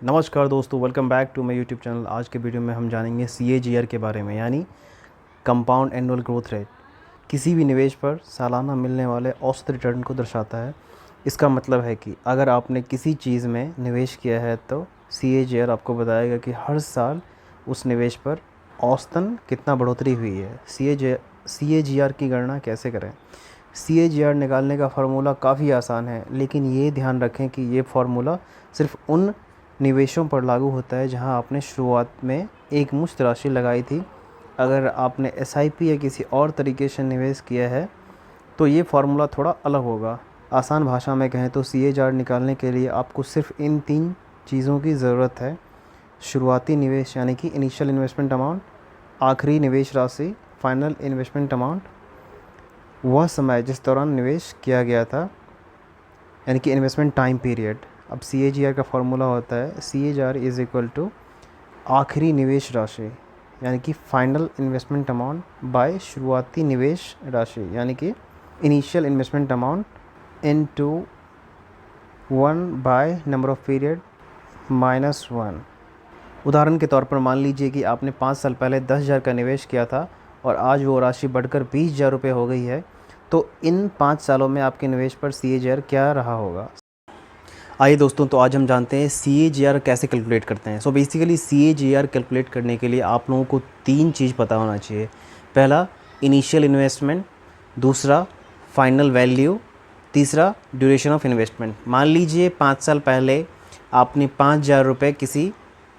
नमस्कार दोस्तों, welcome back to my YouTube channel. आज के वीडियो में हम जानेंगे CAGR के बारे में, यानी कंपाउंड एनुअल ग्रोथ रेट। किसी भी निवेश पर सालाना मिलने वाले औसत रिटर्न को दर्शाता है। इसका मतलब है कि अगर आपने किसी चीज़ में निवेश किया है तो CAGR आपको बताएगा कि हर साल उस निवेश पर औसतन कितना बढ़ोतरी हुई है। CAGR की गणना कैसे करें? CAGR निकालने का फार्मूला काफ़ी आसान है, लेकिन ये ध्यान रखें कि ये फार्मूला सिर्फ उन निवेशों पर लागू होता है जहां आपने शुरुआत में एक मुश्त राशि लगाई थी। अगर आपने SIP या किसी और तरीके से निवेश किया है तो ये फार्मूला थोड़ा अलग होगा। आसान भाषा में कहें तो CAGR निकालने के लिए आपको सिर्फ इन 3 चीज़ों की ज़रूरत है: शुरुआती निवेश यानी कि इनिशियल इन्वेस्टमेंट अमाउंट, आखिरी निवेश राशि फाइनल इन्वेस्टमेंट अमाउंट, वह समय जिस दौरान निवेश किया गया था यानी कि इन्वेस्टमेंट टाइम पीरियड। अब CAGR का फार्मूला होता है CAGR इज़ इक्वल टू आखिरी निवेश राशि यानी कि फाइनल इन्वेस्टमेंट अमाउंट बाय शुरुआती निवेश राशि यानी कि initial investment amount into 1 by number of period -1। उदाहरण के तौर पर मान लीजिए कि आपने 5 साल पहले 10,000 का निवेश किया था और आज वो राशि बढ़कर 20,000 रुपये हो गई है, तो इन 5 सालों में आपके निवेश पर CAGR क्या रहा होगा? आइए दोस्तों, तो आज हम जानते हैं CAGR कैसे कैलकुलेट करते हैं। बेसिकली CAGR कैलकुलेट करने के लिए आप लोगों को 3 चीज़ पता होना चाहिए। पहला इनिशियल इन्वेस्टमेंट, दूसरा फाइनल वैल्यू, तीसरा ड्यूरेशन ऑफ इन्वेस्टमेंट। मान लीजिए 5 साल पहले आपने 5,000 रुपये किसी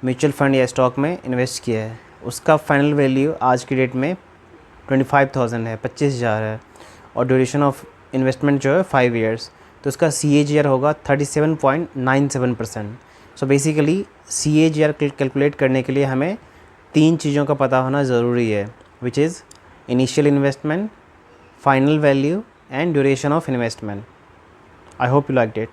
म्यूचुअल फंड या स्टॉक में इन्वेस्ट किया है। उसका फाइनल वैल्यू आज की डेट में 25,000 है, 25,000 है, और ड्यूरेशन ऑफ इन्वेस्टमेंट जो है 5 ईयर्स, तो इसका CAGR होगा 37.97%। बेसिकली CAGR कैलकुलेट करने के लिए हमें 3 चीज़ों का पता होना ज़रूरी है, which is initial investment, final value and duration of investment. I hope you like it.